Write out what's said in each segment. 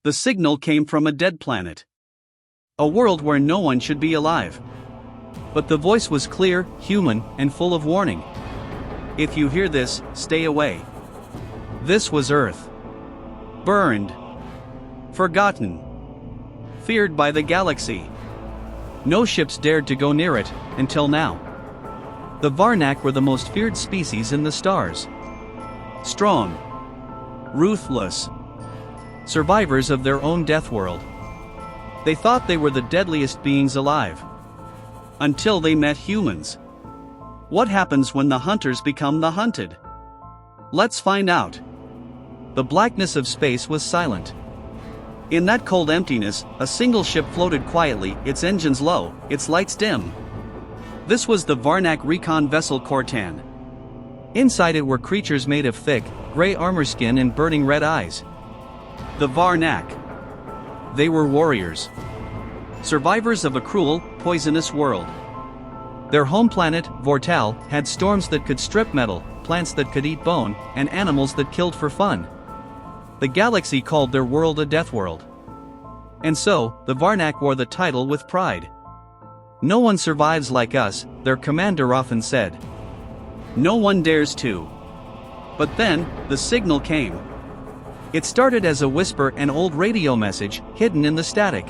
The signal came from a dead planet. A world where no one should be alive. But the voice was clear, human, and full of warning. If you hear this, stay away. This was Earth. Burned. Forgotten. Feared by the galaxy. No ships dared to go near it, until now. The Varnak were the most feared species in the stars. Strong. Ruthless. Survivors of their own death world. They thought they were the deadliest beings alive. Until they met humans. What happens when the hunters become the hunted? Let's find out. The blackness of space was silent. In that cold emptiness, a single ship floated quietly, its engines low, its lights dim. This was the Varnak recon vessel Cortan. Inside it were creatures made of thick, gray armor skin and burning red eyes. The Varnak. They were warriors. Survivors of a cruel, poisonous world. Their home planet, Vortal, had storms that could strip metal, plants that could eat bone, and animals that killed for fun. The galaxy called their world a death world. And so, the Varnak wore the title with pride. No one survives like us, their commander often said. No one dares to. But then, the signal came. It started as a whisper, an old radio message, hidden in the static.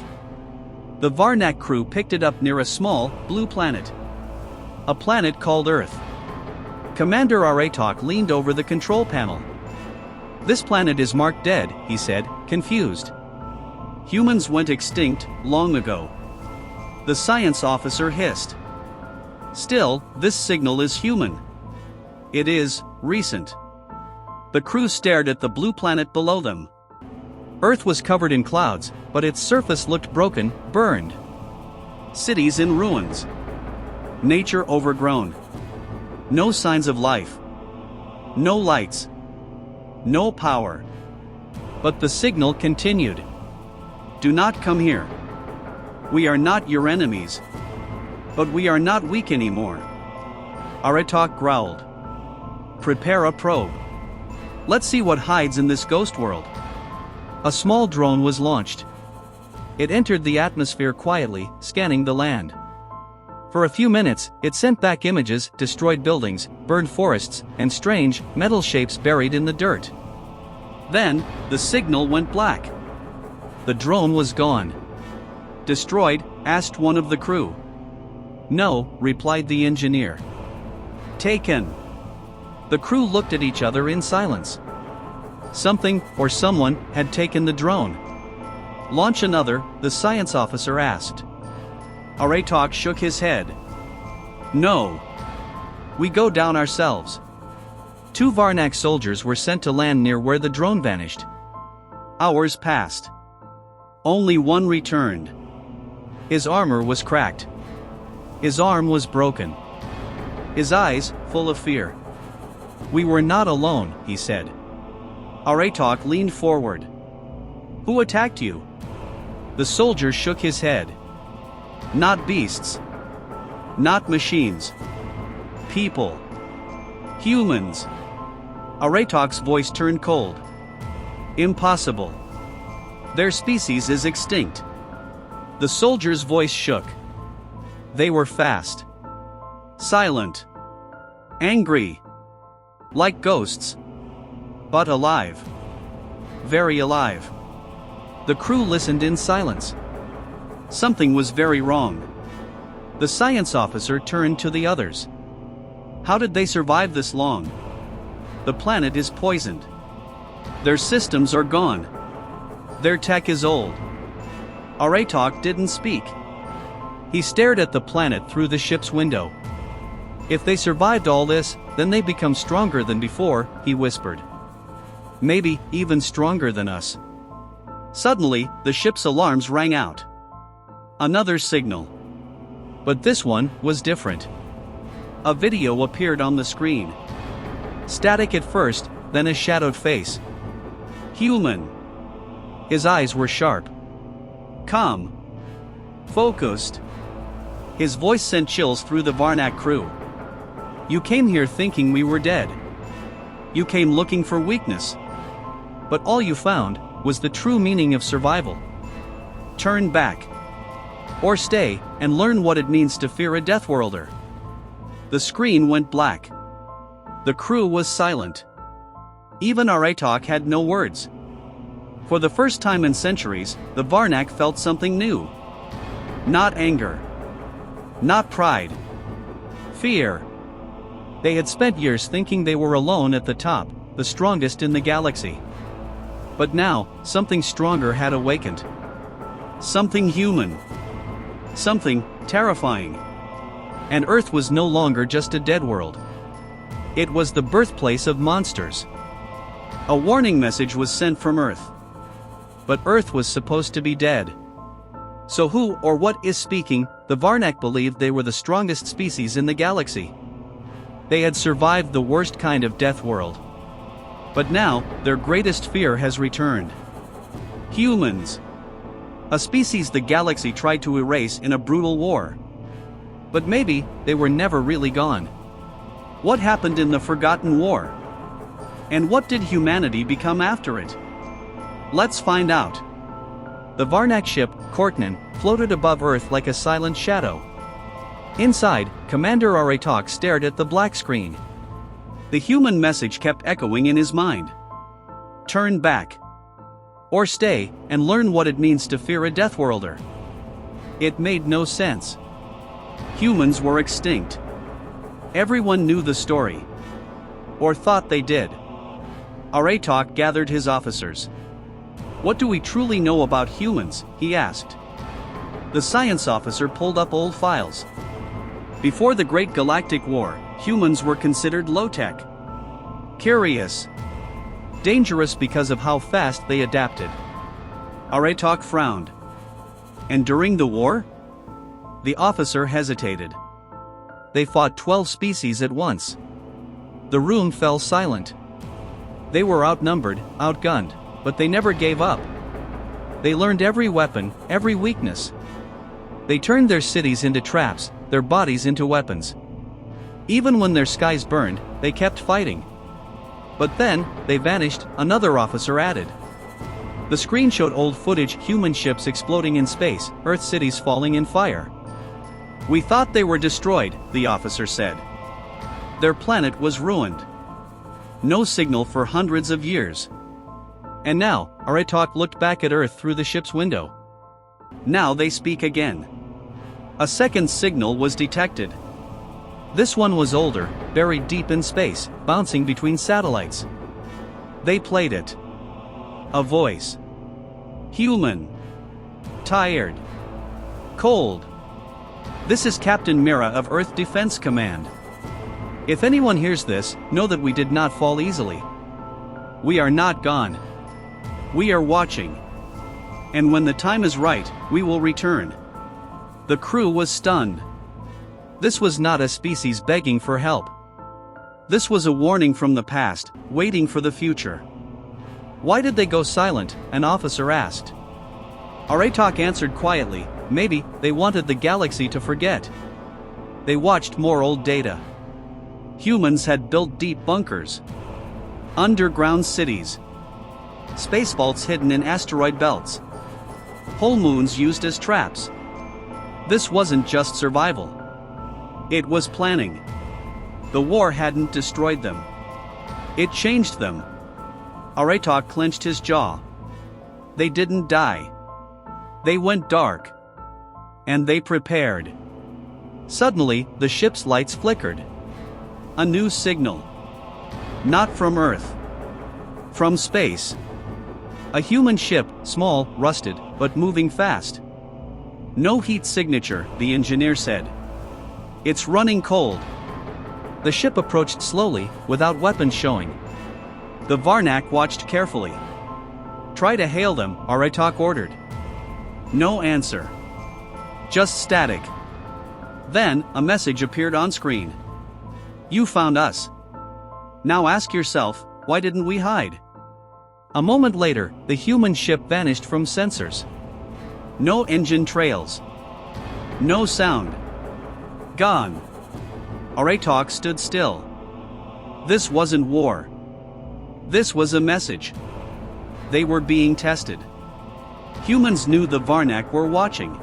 The Varnak crew picked it up near a small, blue planet. A planet called Earth. Commander Aratok leaned over the control panel. This planet is marked dead, he said, confused. Humans went extinct, long ago. The science officer hissed. Still, this signal is human. It is, recent. The crew stared at the blue planet below them. Earth was covered in clouds, but its surface looked broken, burned. Cities in ruins. Nature overgrown. No signs of life. No lights. No power. But the signal continued. Do not come here. We are not your enemies. But we are not weak anymore. Aratok growled. Prepare a probe. Let's see what hides in this ghost world. A small drone was launched. It entered the atmosphere quietly, scanning the land. For a few minutes, it sent back images, destroyed buildings, burned forests, and strange, metal shapes buried in the dirt. Then, the signal went black. The drone was gone. Destroyed? Asked one of the crew. No, replied the engineer. Taken. The crew looked at each other in silence. Something, or someone, had taken the drone. Launch another, the science officer asked. Aratok shook his head. No. We go down ourselves. 2 Varnak soldiers were sent to land near where the drone vanished. Hours passed. Only one returned. His armor was cracked. His arm was broken. His eyes, full of fear. We were not alone, he said. Aratok leaned forward. Who attacked you? The soldier shook his head. Not beasts. Not machines. People. Humans. Aratok's voice turned cold. Impossible. Their species is extinct. The soldier's voice shook. They were fast. Silent. Angry. Like ghosts. But alive. Very alive. The crew listened in silence. Something was very wrong. The science officer turned to the others. How did they survive this long? The planet is poisoned. Their systems are gone. Their tech is old. Aratok didn't speak. He stared at the planet through the ship's window. If they survived all this, then they become stronger than before, he whispered. Maybe even stronger than us. Suddenly, the ship's alarms rang out. Another signal. But this one was different. A video appeared on the screen. Static at first, then a shadowed face. Human. His eyes were sharp. Calm. Focused. His voice sent chills through the Varnak crew. You came here thinking we were dead. You came looking for weakness. But all you found was the true meaning of survival. Turn back. Or stay, and learn what it means to fear a Deathworlder. The screen went black. The crew was silent. Even Aratok had no words. For the first time in centuries, the Varnak felt something new. Not anger. Not pride. Fear. They had spent years thinking they were alone at the top, the strongest in the galaxy. But now, something stronger had awakened. Something human. Something terrifying. And Earth was no longer just a dead world. It was the birthplace of monsters. A warning message was sent from Earth. But Earth was supposed to be dead. So who or what is speaking? The Varnak believed they were the strongest species in the galaxy. They had survived the worst kind of death world. But now, their greatest fear has returned. Humans. A species the galaxy tried to erase in a brutal war. But maybe, they were never really gone. What happened in the Forgotten War? And what did humanity become after it? Let's find out. The Varnak ship, Korknan, floated above Earth like a silent shadow. Inside, Commander Aratok stared at the black screen. The human message kept echoing in his mind. Turn back. Or stay, and learn what it means to fear a Deathworlder. It made no sense. Humans were extinct. Everyone knew the story. Or thought they did. Aratok gathered his officers. What do we truly know about humans? He asked. The science officer pulled up old files. Before the Great Galactic War, humans were considered low-tech. Curious. Dangerous because of how fast they adapted. Aratok frowned. And during the war? The officer hesitated. They fought 12 species at once. The room fell silent. They were outnumbered, outgunned, but they never gave up. They learned every weapon, every weakness. They turned their cities into traps, their bodies into weapons. Even when their skies burned, they kept fighting. But then, they vanished, another officer added. The screen showed old footage, human ships exploding in space, Earth cities falling in fire. We thought they were destroyed, the officer said. Their planet was ruined. No signal for hundreds of years. And now, Aratok looked back at Earth through the ship's window. Now they speak again. A second signal was detected. This one was older, buried deep in space, bouncing between satellites. They played it. A voice. Human. Tired. Cold. This is Captain Mira of Earth Defense Command. If anyone hears this, know that we did not fall easily. We are not gone. We are watching. And when the time is right, we will return. The crew was stunned. This was not a species begging for help. This was a warning from the past, waiting for the future. Why did they go silent? An officer asked. Aratok answered quietly, maybe they wanted the galaxy to forget. They watched more old data. Humans had built deep bunkers. Underground cities. Space vaults hidden in asteroid belts. Whole moons used as traps. This wasn't just survival. It was planning. The war hadn't destroyed them. It changed them. Aratok clenched his jaw. They didn't die. They went dark. And they prepared. Suddenly, the ship's lights flickered. A new signal. Not from Earth. From space. A human ship, small, rusted, but moving fast. No heat signature, the engineer said. It's running cold. The ship approached slowly, without weapons showing. The Varnak watched carefully. Try to hail them, Aratok ordered. No answer. Just static. Then, a message appeared on screen. You found us. Now ask yourself, why didn't we hide? A moment later, the human ship vanished from sensors. No engine trails. No sound. Gone. Aratok stood still. This wasn't war. This was a message. They were being tested. Humans knew the Varnak were watching.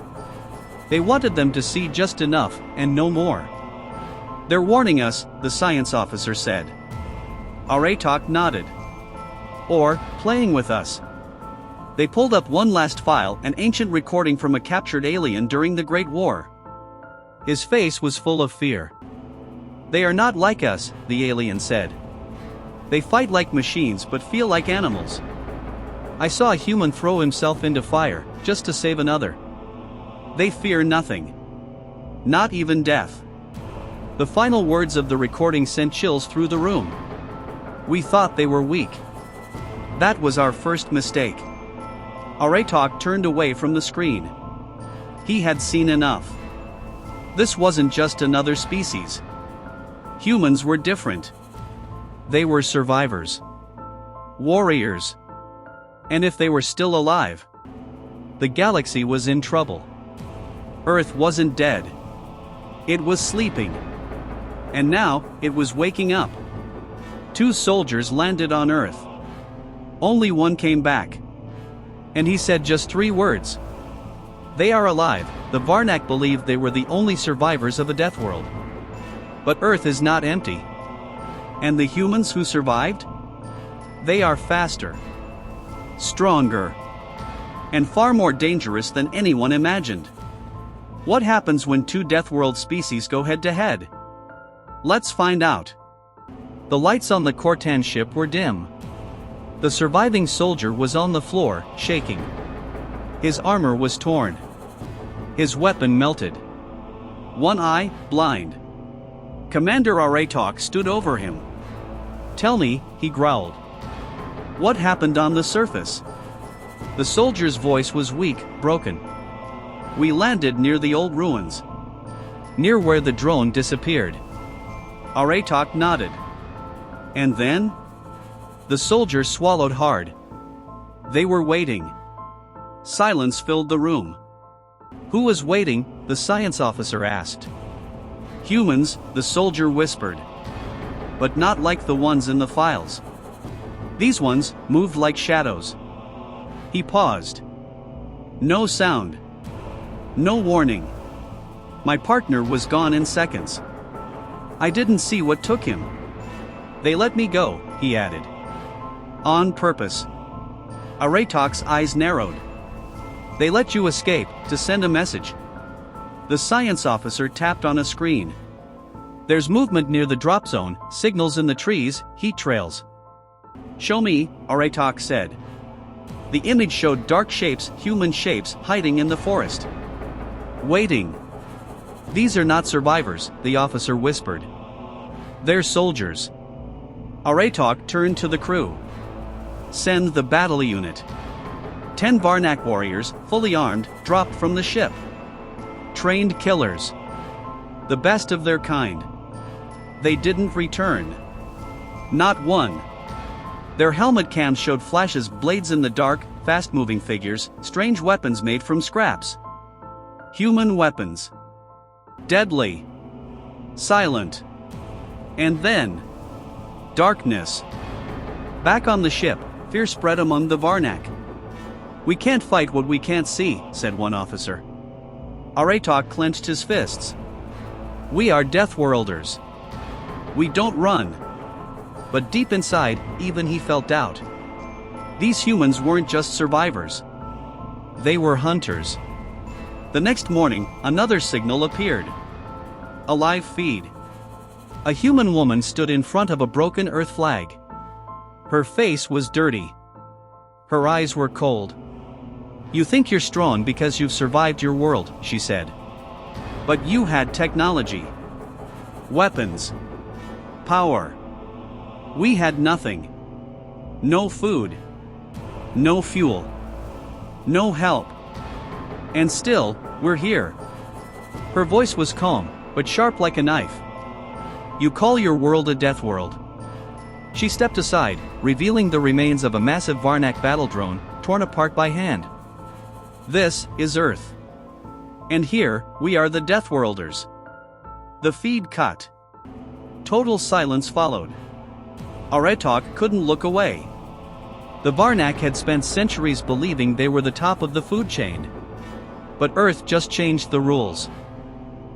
They wanted them to see just enough, and no more. "They're warning us," the science officer said. Aratok nodded. "Or, playing with us." They pulled up one last file, an ancient recording from a captured alien during the Great War. His face was full of fear. "They are not like us," the alien said. "They fight like machines but feel like animals. I saw a human throw himself into fire, just to save another. They fear nothing. Not even death." The final words of the recording sent chills through the room. "We thought they were weak. That was our first mistake." Aratok turned away from the screen. He had seen enough. This wasn't just another species. Humans were different. They were survivors. Warriors. And if they were still alive, the galaxy was in trouble. Earth wasn't dead. It was sleeping. And now, it was waking up. 2 soldiers landed on Earth. Only one came back. And he said just 3 words. "They are alive." The Varnak believed they were the only survivors of a death world. But Earth is not empty. And the humans who survived? They are faster, stronger, and far more dangerous than anyone imagined. What happens when 2 Deathworld species go head-to-head? Let's find out. The lights on the Cortan ship were dim. The surviving soldier was on the floor, shaking. His armor was torn. His weapon melted. One eye, blind. Commander Aratok stood over him. "Tell me," he growled. "What happened on the surface?" The soldier's voice was weak, broken. "We landed near the old ruins. Near where the drone disappeared." Aratok nodded. "And then?" The soldier swallowed hard. "They were waiting." Silence filled the room. "Who was waiting?" the science officer asked. "Humans," the soldier whispered. "But not like the ones in the files. These ones moved like shadows." He paused. No sound. No warning. "My partner was gone in seconds. I didn't see what took him. They let me go," he added. "On purpose." Aratok's eyes narrowed. "They let you escape, to send a message." The science officer tapped on a screen. "There's movement near the drop zone, signals in the trees, heat trails." "Show me," Aratok said. The image showed dark shapes, human shapes, hiding in the forest. "Waiting." "These are not survivors," the officer whispered. "They're soldiers." Aratok turned to the crew. "Send the battle unit." 10 Varnak warriors, fully armed, dropped from the ship. Trained killers. The best of their kind. They didn't return. Not one. Their helmet cams showed flashes, blades in the dark, fast-moving figures, strange weapons made from scraps. Human weapons. Deadly. Silent. And then, darkness. Back on the ship, fear spread among the Varnak. "We can't fight what we can't see," said one officer. Aratok clenched his fists. "We are Deathworlders. We don't run." But deep inside, even he felt doubt. These humans weren't just survivors. They were hunters. The next morning, another signal appeared. A live feed. A human woman stood in front of a broken Earth flag. Her face was dirty. Her eyes were cold. "You think you're strong because you've survived your world," she said. "But you had technology. Weapons. Power. We had nothing. No food. No fuel. No help. And still, we're here." Her voice was calm, but sharp like a knife. "You call your world a death world." She stepped aside, revealing the remains of a massive Varnak battle drone, torn apart by hand. "This is Earth. And here, we are the Deathworlders." The feed cut. Total silence followed. Aratok couldn't look away. The Varnak had spent centuries believing they were the top of the food chain. But Earth just changed the rules.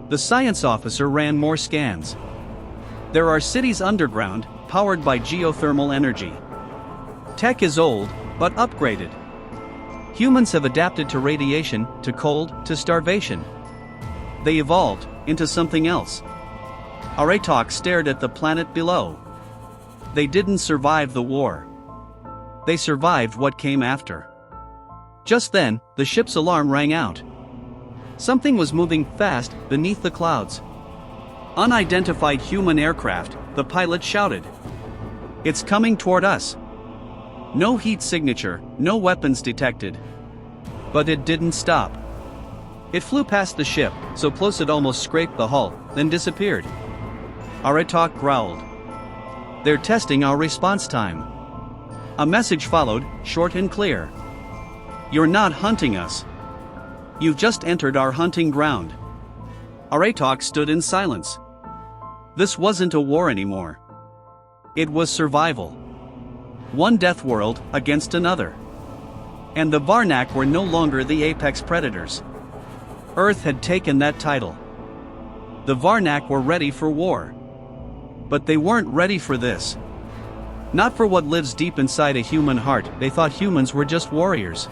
The science officer ran more scans. There are cities underground, powered by geothermal energy. Tech is old, but upgraded. Humans have adapted to radiation, to cold, to starvation. They evolved into something else. Aratok stared at the planet below. They didn't survive the war. They survived what came after. Just then, the ship's alarm rang out. Something was moving fast beneath the clouds. Unidentified human aircraft, the pilot shouted. It's coming toward us. No heat signature, no weapons detected. But it didn't stop. It flew past the ship, so close it almost scraped the hull, then disappeared. Aratok growled. They're testing our response time. A message followed, short and clear. You're not hunting us. You've just entered our hunting ground. Aratok stood in silence. This wasn't a war anymore. It was survival. One death world against another. And the Varnak were no longer the apex predators. Earth had taken that title. The Varnak were ready for war. But they weren't ready for this. Not for what lives deep inside a human heart. They thought humans were just warriors.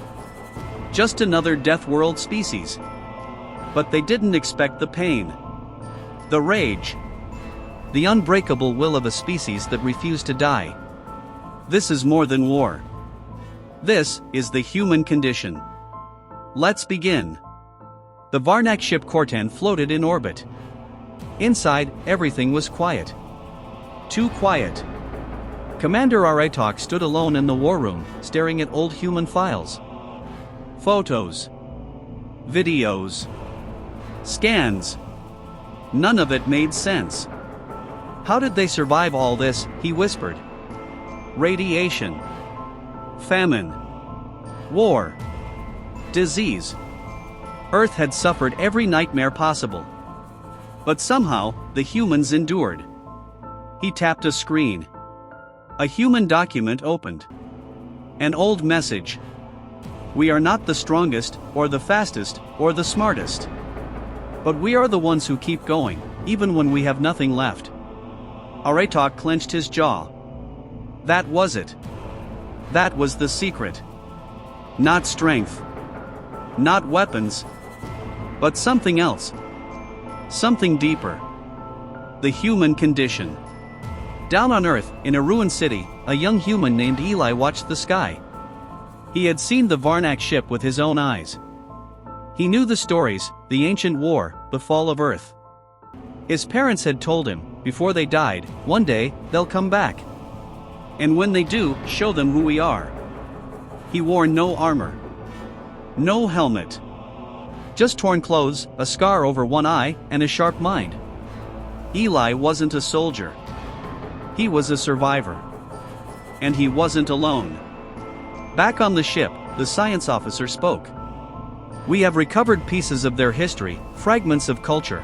Just another death world species. But they didn't expect the pain. The rage. The unbreakable will of a species that refused to die. This is more than war. This is the human condition. Let's begin. The Varnak ship Cortan floated in orbit. Inside, everything was quiet. Too quiet. Commander Aratok stood alone in the war room, staring at old human files. Photos. Videos. Scans. None of it made sense. How did they survive all this, he whispered. Radiation. Famine. War. Disease. Earth had suffered every nightmare possible. But somehow, the humans endured. He tapped a screen. A human document opened. An old message. We are not the strongest, or the fastest, or the smartest. But we are the ones who keep going, even when we have nothing left. Aratok clenched his jaw. That was it. That was the secret. Not strength. Not weapons. But something else. Something deeper. The human condition. Down on Earth, in a ruined city, a young human named Eli watched the sky. He had seen the Varnak ship with his own eyes. He knew the stories, the ancient war, the fall of Earth. His parents had told him, before they died, one day, they'll come back. And when they do, show them who we are. He wore no armor. No helmet. Just torn clothes, a scar over one eye, and a sharp mind. Eli wasn't a soldier. He was a survivor. And he wasn't alone. Back on the ship, the science officer spoke. We have recovered pieces of their history, fragments of culture.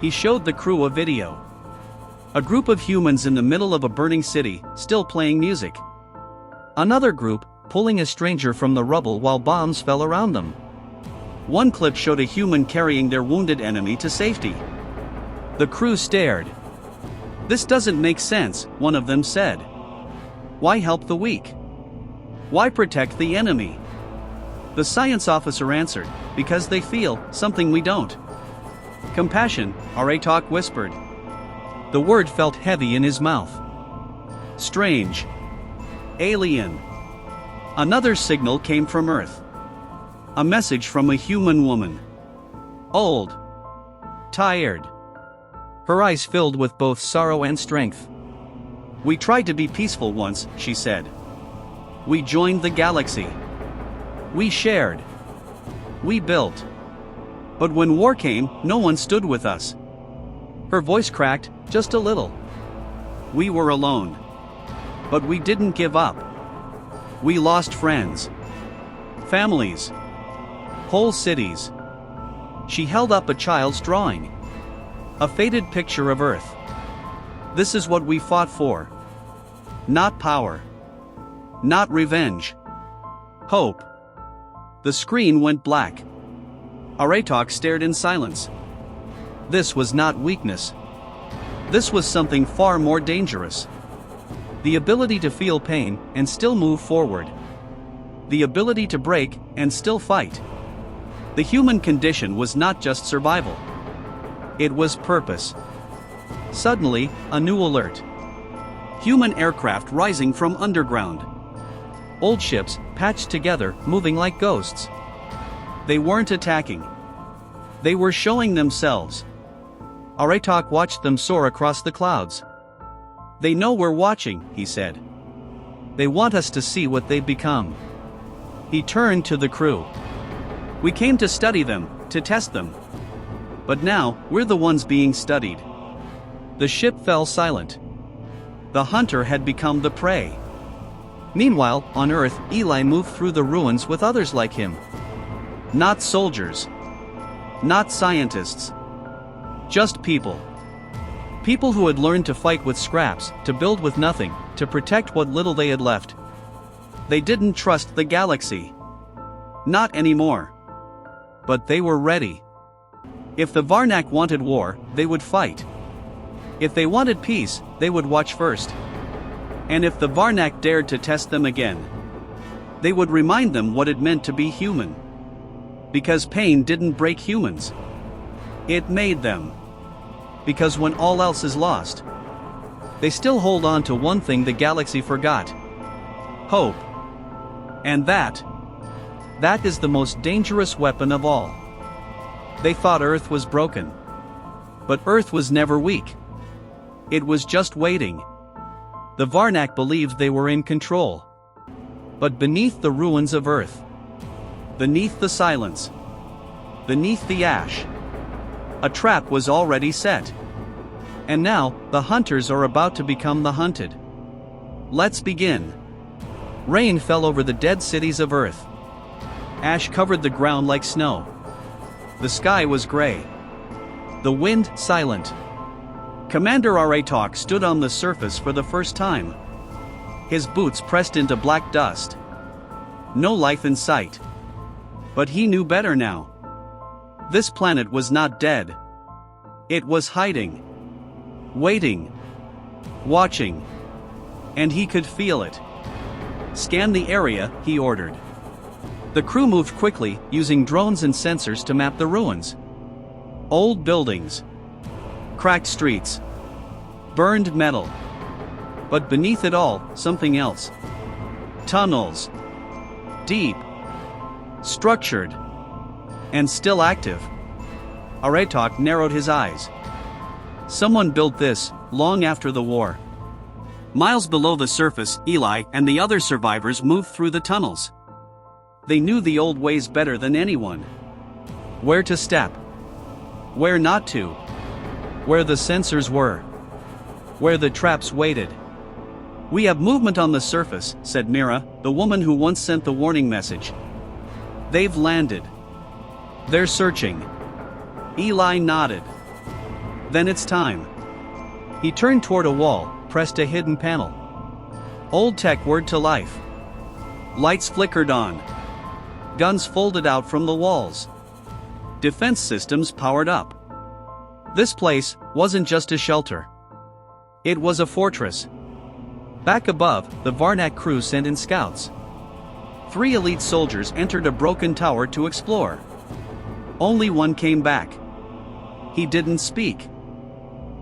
He showed the crew a video. A group of humans in the middle of a burning city, still playing music. Another group, pulling a stranger from the rubble while bombs fell around them. One clip showed a human carrying their wounded enemy to safety. The crew stared. This doesn't make sense, one of them said. Why help the weak? Why protect the enemy? The science officer answered, because they feel something we don't. Compassion, Aratok whispered. The word felt heavy in his mouth. Strange. Alien. Another signal came from Earth. A message from a human woman. Old. Tired. Her eyes filled with both sorrow and strength. We tried to be peaceful once, she said. We joined the galaxy. We shared. We built. But when war came, no one stood with us. Her voice cracked, just a little. We were alone. But we didn't give up. We lost friends. Families. Whole cities. She held up a child's drawing. A faded picture of Earth. This is what we fought for. Not power. Not revenge. Hope. The screen went black. Aratok stared in silence. This was not weakness. This was something far more dangerous. The ability to feel pain and still move forward. The ability to break and still fight. The human condition was not just survival. It was purpose. Suddenly, a new alert. Human aircraft rising from underground. Old ships, patched together, moving like ghosts. They weren't attacking. They were showing themselves. Aratok watched them soar across the clouds. They know we're watching, he said. They want us to see what they've become. He turned to the crew. We came to study them, to test them. But now, we're the ones being studied. The ship fell silent. The hunter had become the prey. Meanwhile, on Earth, Eli moved through the ruins with others like him. Not soldiers. Not scientists. Just people. People who had learned to fight with scraps, to build with nothing, to protect what little they had left. They didn't trust the galaxy. Not anymore. But they were ready. If the Varnak wanted war, they would fight. If they wanted peace, they would watch first. And if the Varnak dared to test them again, they would remind them what it meant to be human. Because pain didn't break humans. It made them. Because when all else is lost, they still hold on to one thing the galaxy forgot. Hope. And that is the most dangerous weapon of all. They thought Earth was broken. But Earth was never weak. It was just waiting. The Varnak believed they were in control. But beneath the ruins of Earth, beneath the silence, beneath the ash, a trap was already set. And now, the hunters are about to become the hunted. Let's begin. Rain fell over the dead cities of Earth. Ash covered the ground like snow. The sky was gray. The wind silent. Commander Aratok stood on the surface for the first time. His boots pressed into black dust. No life in sight. But he knew better now. This planet was not dead. It was hiding. Waiting. Watching. And he could feel it. Scan the area, he ordered. The crew moved quickly, using drones and sensors to map the ruins. Old buildings. Cracked streets. Burned metal. But beneath it all, something else. Tunnels. Deep. Structured. And still active. Aratok narrowed his eyes. Someone built this, long after the war. Miles below the surface, Eli and the other survivors moved through the tunnels. They knew the old ways better than anyone. Where to step. Where not to. Where the sensors were. Where the traps waited. We have movement on the surface, said Mira, the woman who once sent the warning message. They've landed. They're searching. Eli nodded. Then it's time. He turned toward a wall, pressed a hidden panel. Old tech whirred to life. Lights flickered on. Guns folded out from the walls. Defense systems powered up. This place wasn't just a shelter. It was a fortress. Back above, the Varnak crew sent in scouts. 3 elite soldiers entered a broken tower to explore. Only one came back. He didn't speak.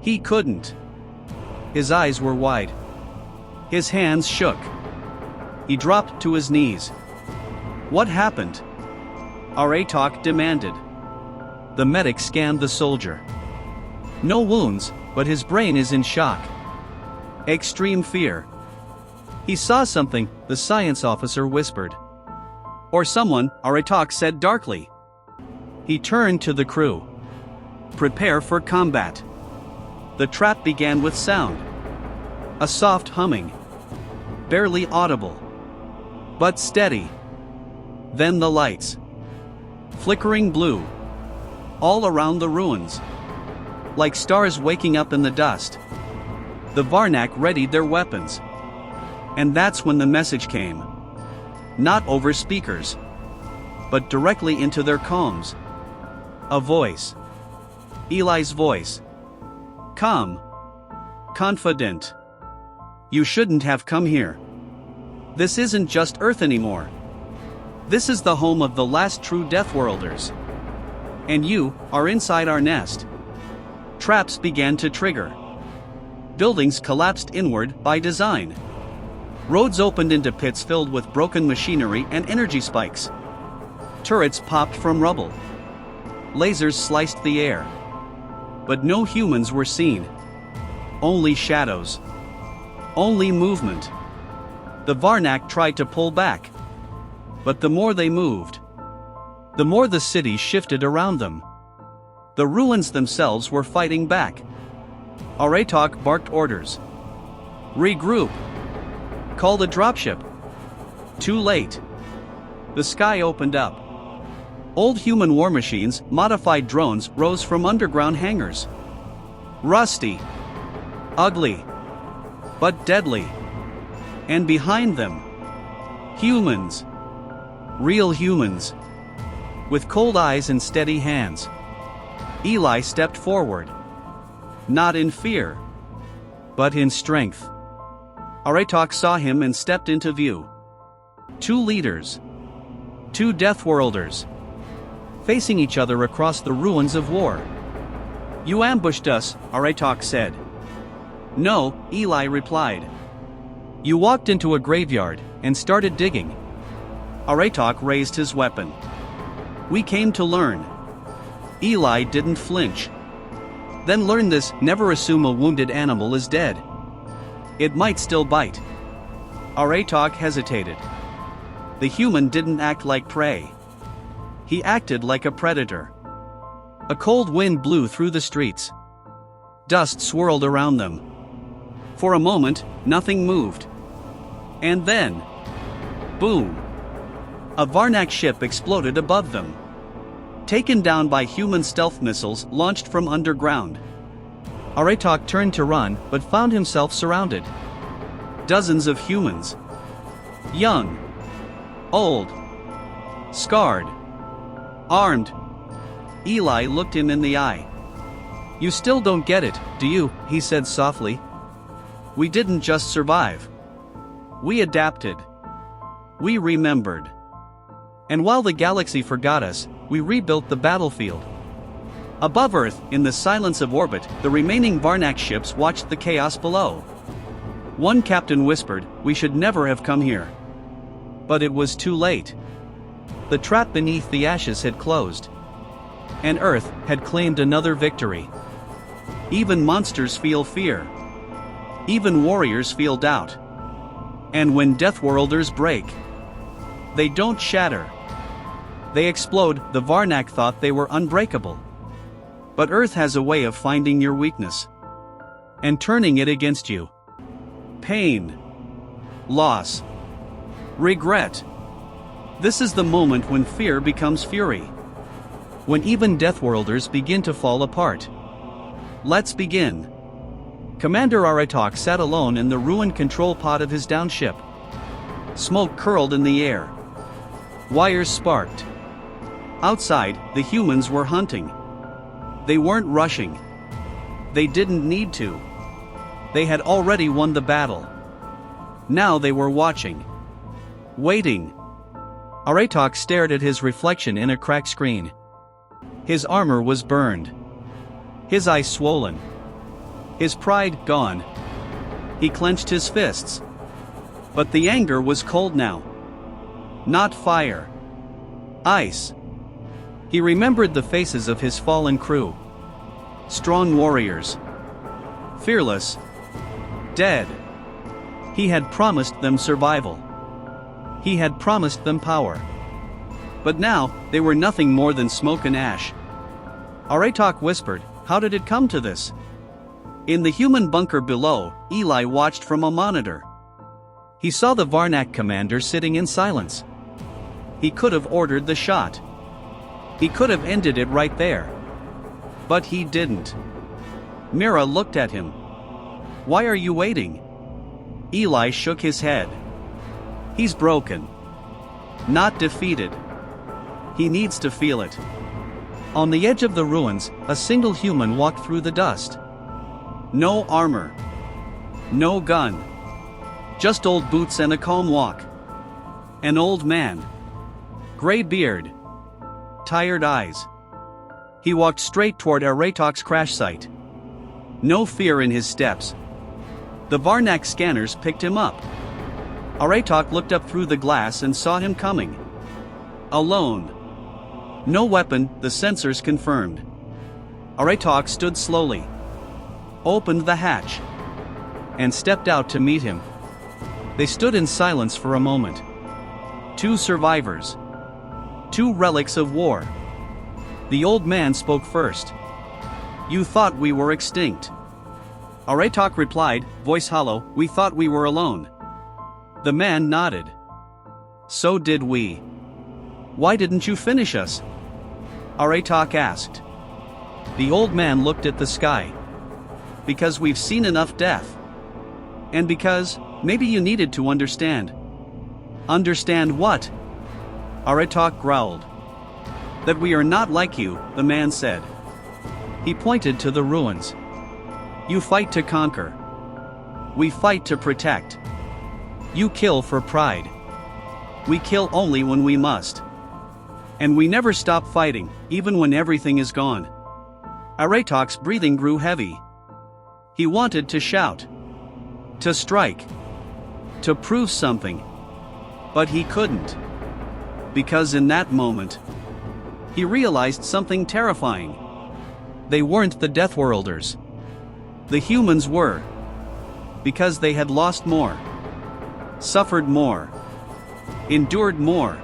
He couldn't. His eyes were wide. His hands shook. He dropped to his knees. What happened? Aratok demanded. The medic scanned the soldier. No wounds, but his brain is in shock. Extreme fear. He saw something, the science officer whispered. Or someone, Aratok said darkly. He turned to the crew. Prepare for combat. The trap began with sound. A soft humming. Barely audible. But steady. Then the lights. Flickering blue. All around the ruins. Like stars waking up in the dust. The Varnak readied their weapons. And that's when the message came. Not over speakers, but directly into their comms. A voice. Eli's voice. Calm. Confident. You shouldn't have come here. This isn't just Earth anymore. This is the home of the last true Deathworlders. And you are inside our nest. Traps began to trigger. Buildings collapsed inward by design. Roads opened into pits filled with broken machinery and energy spikes. Turrets popped from rubble. Lasers sliced the air. But no humans were seen. Only shadows. Only movement. The Varnak tried to pull back. But the more they moved, the more the city shifted around them. The ruins themselves were fighting back. Aratok barked orders. Regroup. Call the dropship. Too late. The sky opened up. Old human war machines, modified drones, rose from underground hangars. Rusty. Ugly. But deadly. And behind them, humans. Real humans. With cold eyes and steady hands. Eli stepped forward. Not in fear, but in strength. Aratok saw him and stepped into view. Two leaders. Two Deathworlders. Facing each other across the ruins of war. You ambushed us, Aratok said. No, Eli replied. You walked into a graveyard and started digging. Aratok raised his weapon. We came to learn. Eli didn't flinch. Then learn this: never assume a wounded animal is dead. It might still bite. Aratok hesitated. The human didn't act like prey. He acted like a predator. A cold wind blew through the streets. Dust swirled around them. For a moment, nothing moved. And then, boom! A Varnak ship exploded above them. Taken down by human stealth missiles launched from underground. Aratok turned to run, but found himself surrounded. Dozens of humans. Young. Old. Scarred. Armed. Eli looked him in the eye. You still don't get it, do you? He said softly. We didn't just survive. We adapted. We remembered. And while the galaxy forgot us, we rebuilt the battlefield. Above Earth, in the silence of orbit, the remaining Varnak ships watched the chaos below. One captain whispered, "We should never have come here." But it was too late. The trap beneath the ashes had closed. And Earth had claimed another victory. Even monsters feel fear. Even warriors feel doubt. And when Deathworlders break, they don't shatter. They explode. The Varnak thought they were unbreakable. But Earth has a way of finding your weakness and turning it against you. Pain. Loss. Regret. This is the moment when fear becomes fury. When even Deathworlders begin to fall apart. Let's begin. Commander Aratok sat alone in the ruined control pod of his downship. Smoke curled in the air. Wires sparked. Outside, the humans were hunting. They weren't rushing. They didn't need to. They had already won the battle. Now they were watching. Waiting. Aratok stared at his reflection in a cracked screen. His armor was burned. His eyes swollen. His pride gone. He clenched his fists. But the anger was cold now. Not fire. Ice. He remembered the faces of his fallen crew. Strong warriors. Fearless. Dead. He had promised them survival. He had promised them power. But now, they were nothing more than smoke and ash. Aratok whispered, "How did it come to this?" In the human bunker below, Eli watched from a monitor. He saw the Varnak commander sitting in silence. He could have ordered the shot. He could have ended it right there. But he didn't. Mira looked at him. "Why are you waiting?" Eli shook his head. He's broken. Not defeated. He needs to feel it. On the edge of the ruins, a single human walked through the dust. No armor. No gun. Just old boots and a calm walk. An old man. Gray beard. Tired eyes. He walked straight toward Aratok's crash site. No fear in his steps. The Varnak scanners picked him up. Aratok looked up through the glass and saw him coming. Alone. No weapon, the sensors confirmed. Aratok stood slowly, opened the hatch, and stepped out to meet him. They stood in silence for a moment. Two survivors. Two relics of war. The old man spoke first. "You thought we were extinct." Aratok replied, voice hollow, "We thought we were alone." The man nodded. "So did we. Why didn't you finish us?" Aratok asked. The old man looked at the sky. "Because we've seen enough death. And because, maybe you needed to understand." "Understand what?" Aratok growled. "That we are not like you," the man said. He pointed to the ruins. "You fight to conquer. We fight to protect. You kill for pride. We kill only when we must. And we never stop fighting, even when everything is gone." Aratok's breathing grew heavy. He wanted to shout. To strike. To prove something. But he couldn't. Because in that moment, he realized something terrifying. They weren't the Deathworlders. The humans were. Because they had lost more. Suffered more. Endured more.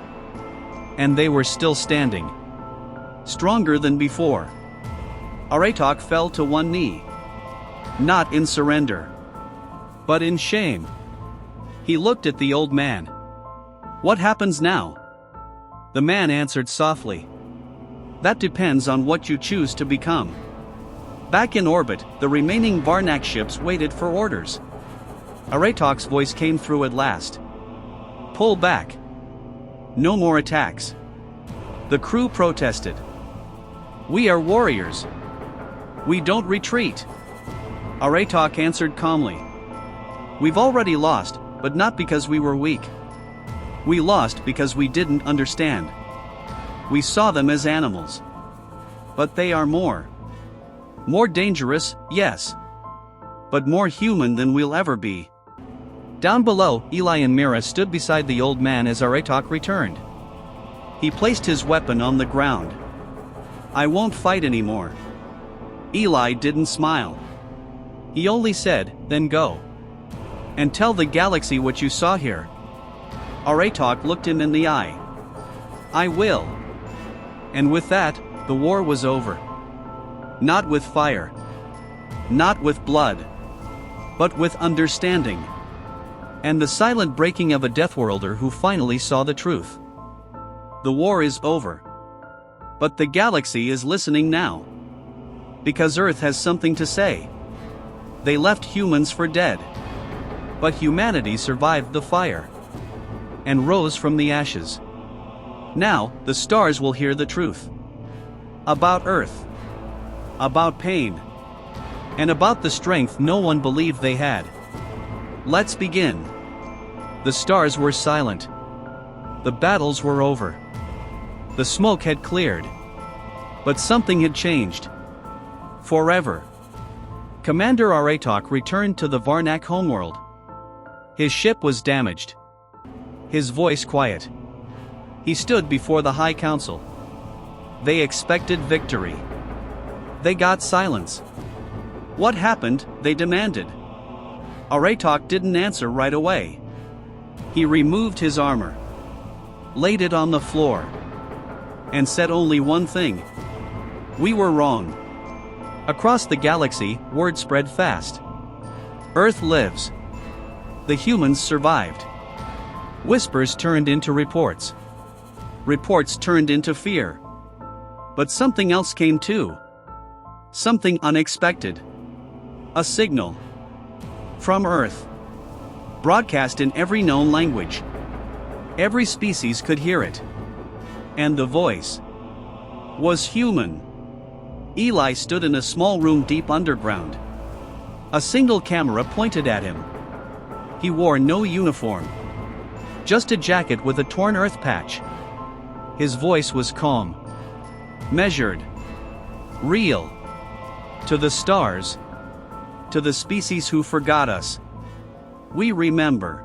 And they were still standing. Stronger than before. Aratok fell to one knee. Not in surrender. But in shame. He looked at the old man. "What happens now?" The man answered softly. "That depends on what you choose to become." Back in orbit, the remaining Varnak ships waited for orders. Aratok's voice came through at last. "Pull back. No more attacks." The crew protested. "We are warriors. We don't retreat." Aratok answered calmly. "We've already lost, but not because we were weak. We lost because we didn't understand. We saw them as animals. But they are more. More dangerous, yes. But more human than we'll ever be." Down below, Eli and Mira stood beside the old man as Aratok returned. He placed his weapon on the ground. "I won't fight anymore." Eli didn't smile. He only said, "Then go. And tell the galaxy what you saw here." Aratok looked him in the eye. "I will." And with that, the war was over. Not with fire. Not with blood. But with understanding. And the silent breaking of a Deathworlder who finally saw the truth. The war is over. But the galaxy is listening now. Because Earth has something to say. They left humans for dead. But humanity survived the fire. And rose from the ashes. Now, the stars will hear the truth. About Earth. About pain. And about the strength no one believed they had. Let's begin. The stars were silent. The battles were over. The smoke had cleared. But something had changed. Forever. Commander Aratok returned to the Varnak homeworld. His ship was damaged. His voice quiet. He stood before the High Council. They expected victory. They got silence. What happened, they demanded. Aratok didn't answer right away. He removed his armor. Laid it on the floor. And said only one thing. "We were wrong." Across the galaxy, word spread fast. Earth lives. The humans survived. Whispers turned into reports. Reports turned into fear. But something else came too. Something unexpected. A signal. From Earth. broadcast in every known language. Every species could hear it. And the voice was human. Eli stood in a small room deep underground. A single camera pointed at him. He wore no uniform. Just a jacket with a torn earth patch. His voice was calm, measured, real. To the stars, to the species who forgot us, we remember.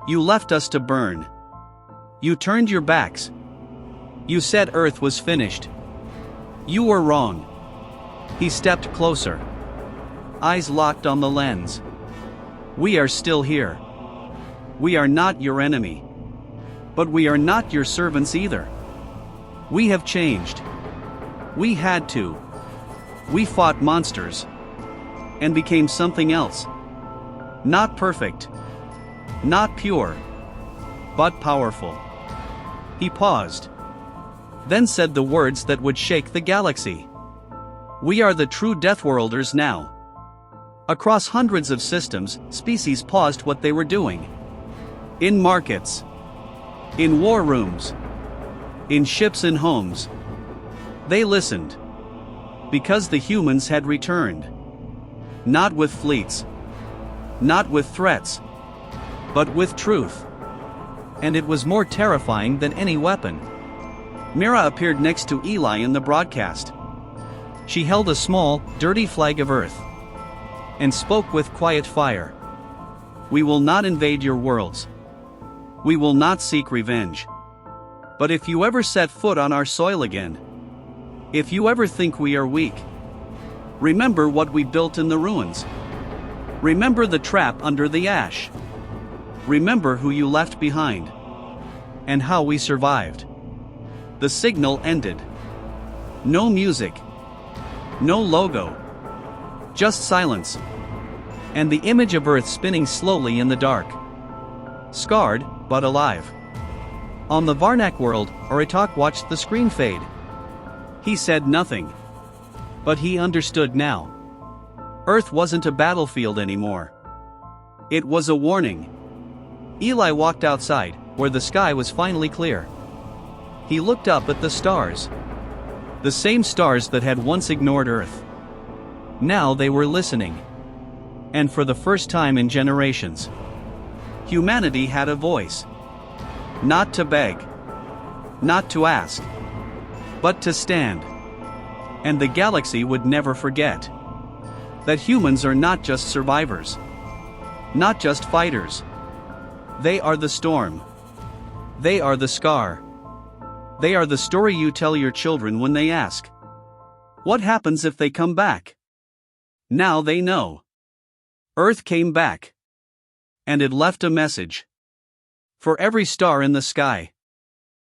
You left us to burn. You turned your backs. You said Earth was finished. You were wrong. He stepped closer. Eyes locked on the lens. We are still here. We are not your enemy. But we are not your servants either. We have changed. We had to. We fought monsters. And became something else. Not perfect. Not pure. But powerful. He paused. Then said the words that would shake the galaxy. We are the true Deathworlders now. Across hundreds of systems, species paused what they were doing. In markets. In war rooms. In ships and homes. They listened. Because the humans had returned. Not with fleets. Not with threats. But with truth. And it was more terrifying than any weapon. Mira appeared next to Eli in the broadcast. She held a small, dirty flag of Earth. And spoke with quiet fire. We will not invade your worlds. We will not seek revenge. But if you ever set foot on our soil again, if you ever think we are weak, remember what we built in the ruins. Remember the trap under the ash. Remember who you left behind. And how we survived. The signal ended. No music. No logo. Just silence. And the image of Earth spinning slowly in the dark. Scarred, but alive. On the Varnak world, Oritok watched the screen fade. He said nothing. But he understood now. Earth wasn't a battlefield anymore. It was a warning. Eli walked outside, where the sky was finally clear. He looked up at the stars. The same stars that had once ignored Earth. Now they were listening. And for the first time in generations, humanity had a voice. Not to beg. Not to ask. But to stand. And the galaxy would never forget that humans are not just survivors. Not just fighters. They are the storm. They are the scar. They are the story you tell your children when they ask, what happens if they come back? Now they know. Earth came back. And it left a message. For every star in the sky.